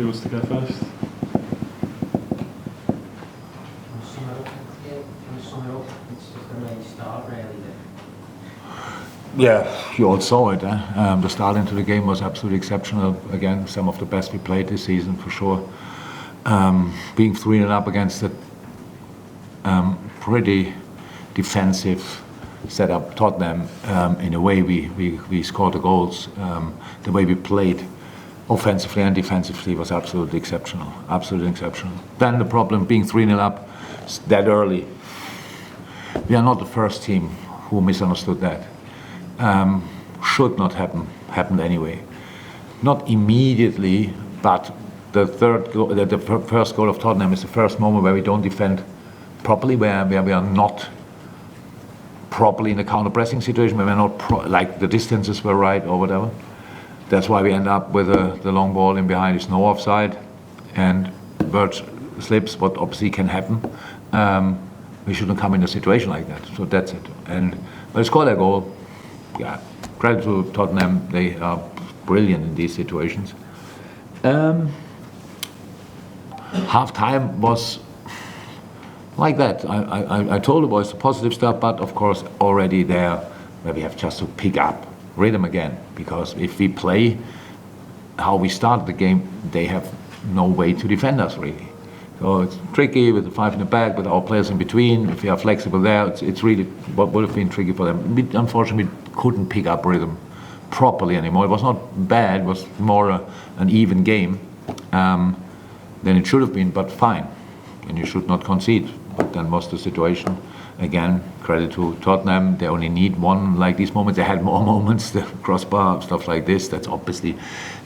Who wants to go first? Yeah, you all saw it. The start into the game was absolutely exceptional. Again, some of the best we played this season for sure. Being 3-0 up against a pretty defensive setup Tottenham, in a way we scored the goals. The way we played offensively and defensively was absolutely exceptional. Absolutely exceptional. Then the problem being 3-0 up that early. We are not the first team who misunderstood that. Should not happened anyway. Not immediately, but the first goal of Tottenham is the first moment where we don't defend properly, where we are not properly in the counter-pressing situation, where we're not like the distances were right or whatever. That's why we end up with the long ball in behind. Is no offside, and Birch slips, what obviously can happen. We shouldn't come in a situation like that. So that's it. And we scored a goal. Yeah, credit to Tottenham. They are brilliant in these situations. Half time was like that. I told the boys the positive stuff, but of course already there where we have just to pick up rhythm again, because if we play how we started the game, they have no way to defend us really. So it's tricky with the five in the back, with our players in between. If we are flexible there, it's really what would have been tricky for them. We, unfortunately, couldn't pick up rhythm properly anymore. It was not bad, it was more an even game than it should have been, but fine. And you should not concede. But then was the situation. Again, credit to Tottenham. They only need one like these moments. They had more moments, the crossbar, stuff like this. That's obviously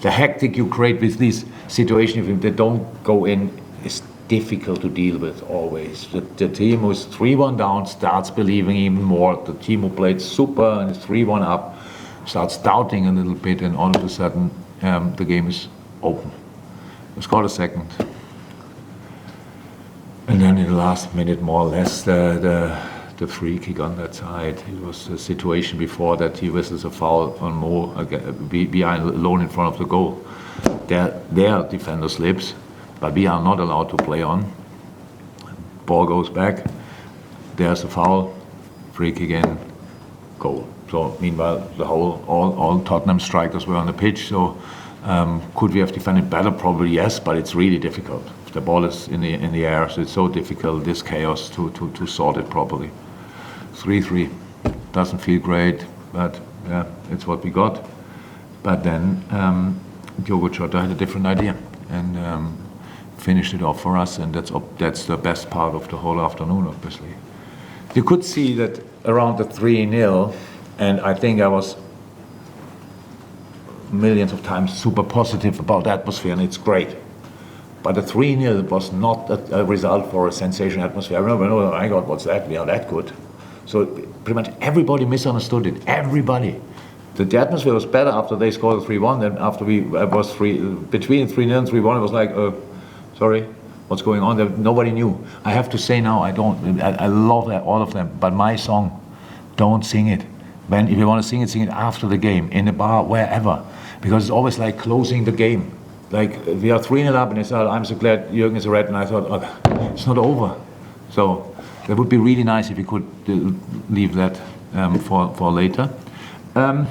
the hectic you create with these situations. If they don't go in, it's difficult to deal with always. The team who's 3-1 down starts believing even more. The team who played super and is 3-1 up starts doubting a little bit, and all of a sudden the game is open. We scored a second. And then in the last minute, more or less, the free kick on that side. It was a situation before that he whistles a foul on Mo behind, alone in front of the goal. Their defender slips, but we are not allowed to play on. Ball goes back. There's a foul. Free kick in. Goal. So meanwhile, all Tottenham strikers were on the pitch. So could we have defended better? Probably yes, but it's really difficult. The ball is in the air, so it's so difficult, this chaos, to sort it properly. 3-3 doesn't feel great, but yeah, it's what we got. But then Diogo Jota had a different idea and finished it off for us, and that's the best part of the whole afternoon, obviously. You could see that around the 3-0, and I think I was millions of times super positive about the atmosphere, and it's great. But the 3-0 was not a result for a sensational atmosphere. I remember, oh my God, what's that? We are that good. So pretty much everybody misunderstood it. Everybody. The atmosphere was better after they scored the 3-1 than after was between 3-0 and 3-1. It was like, sorry, what's going on? Nobody knew. I have to say now, I love all of them. But my song, don't sing it. If you want to sing it after the game, in a bar, wherever. Because it's always like closing the game. Like, we are 3-0 up, and they said, I'm so glad Jürgen is a red, and I thought, okay, it's not over. So that would be really nice if we could leave that for later. And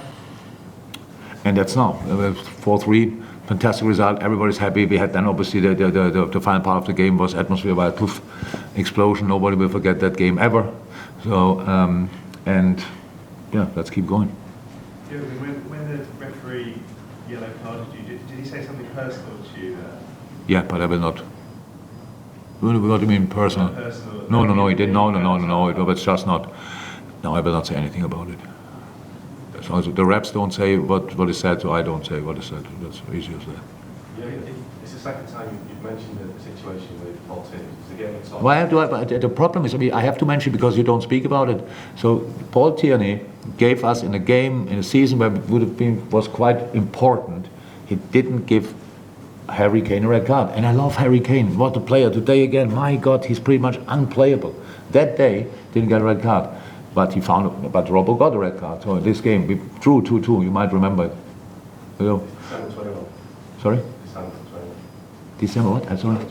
that's now 4-3, fantastic result. Everybody's happy. We had then obviously the final part of the game was atmosphere by a poof explosion. Nobody will forget that game ever. So and yeah, let's keep going. When the referee yellow carded you, did he say something personal to you there? Yeah, but I will not. What do you mean personal? No, he didn't. No, it was just not. No, I will not say anything about it. So the reps don't say what is said, so I don't say what is said. That's easy as that. Yeah, it's the second time you've mentioned the situation with Paul Tierney. Why do I? The problem is, I have to mention because you don't speak about it. So Paul Tierney gave us in a game, in a season where it was quite important, he didn't give Harry Kane a red card. And I love Harry Kane. What a player. Today again, my God, he's pretty much unplayable. That day, didn't get a red card. But Robbo got a red card. So in this game, we drew 2-2. You might remember it. You know. December 21. Sorry? December 21. December what? I'm sorry?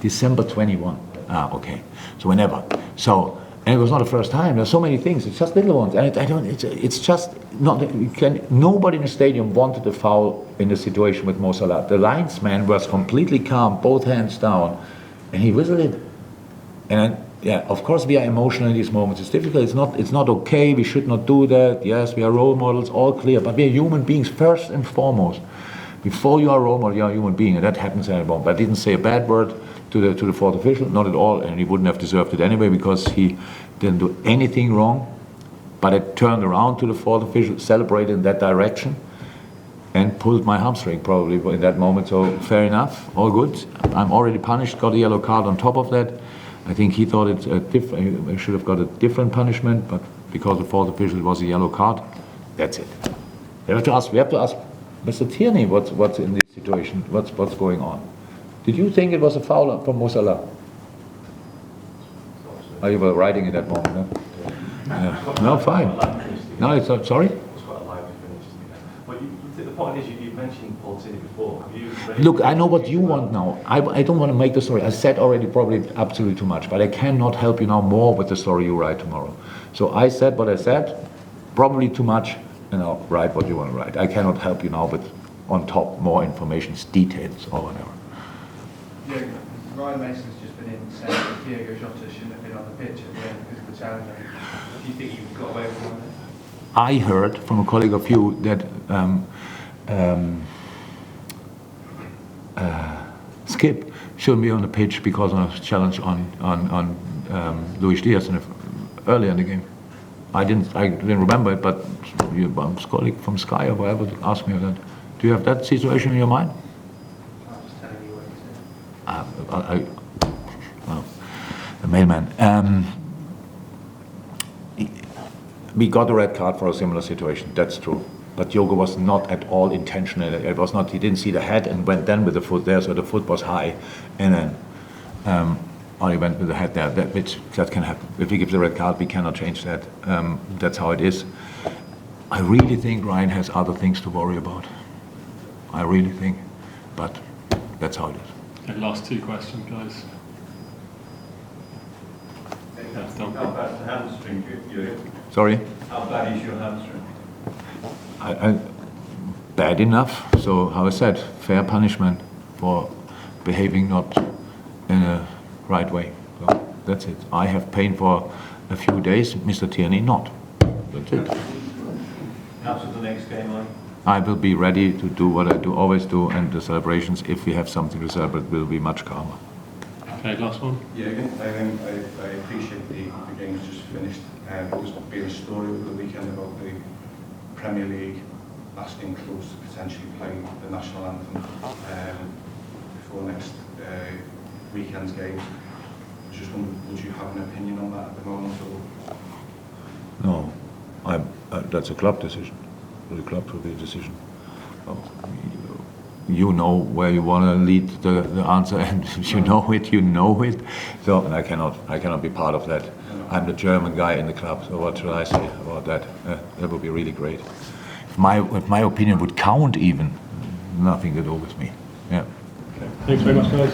December 21. Ah, okay. So whenever. So, and it was not the first time. There's so many things. It's just little ones, and I don't. It's just not. Nobody in the stadium wanted a foul in the situation with Mo Salah. The linesman was completely calm, both hands down, and he whistled it. And yeah, of course we are emotional in these moments. It's difficult. It's not okay. We should not do that. Yes, we are role models, all clear. But we are human beings first and foremost. Before you are a role model, you are a human being, and that happens at home. But I didn't say a bad word to the fourth official, not at all, and he wouldn't have deserved it anyway because he didn't do anything wrong. But I turned around to the fourth official, celebrated in that direction, and pulled my hamstring probably in that moment. So fair enough, all good. I'm already punished, got a yellow card on top of that. I think he thought I should have got a different punishment, but because the fourth official was a yellow card, that's it. We have to ask Mr. Tierney what's in this situation, what's going on. Did you think it was a foul from Mo Salah? Oh, you were writing in that moment, huh? Yeah. No, fine. No, it's not, sorry? It's quite a lively finish, to be fair. But the point is, you mentioned Paul Tierney before. Have you Look, I know what you want now. I don't want to make the story. I said already probably absolutely too much, but I cannot help you now more with the story you write tomorrow. So I said what I said, probably too much, and I'll write what you want to write. I cannot help you now with, on top, more information, details, or whatever. Yeah, Ryan Mason's just been in saying that Diego Jota shouldn't have been on the pitch at the end because of the challenge. Do you think you got away with one? I heard from a colleague of you that Skip shouldn't be on the pitch because of a challenge on Luis Diaz earlier in the game. I didn't remember it, but your colleague from Sky or whatever asked me that. Do you have that situation in your mind? I'm just telling you what he said. Well, the mailman. We got a red card for a similar situation. That's true. But Diogo was not at all intentional. It was not. He didn't see the head and went then with the foot there, so the foot was high, and then he went with the head there. That can happen. If he gives a red card, we cannot change that. That's how it is. I really think Ryan has other things to worry about. I really think, but that's how it is. Okay, last two questions, guys. How bad's the hamstring? Sorry? How bad is your hamstring? Bad enough. So, how I said, fair punishment for behaving not in a right way. So that's it. I have pain for a few days. Mr. Tierney not. That's it. After the next game, I will be ready to do what I always do, and the celebrations, if we have something to celebrate, will be much calmer. Okay, last one. Yeah, again, I appreciate the game's just finished. There's been a story over the weekend about the Premier League asking clubs to potentially play the national anthem before next weekend's games. I just wondered, would you have an opinion on that at the moment? Or? No, that's a club decision. The club will be a decision. You know where you want to lead the answer, and if you know it. So, and I cannot be part of that. I'm the German guy in the club, so what should I say about that? That would be really great. If my opinion would count even, nothing to do with me. Yeah. Okay. Thanks very much, guys.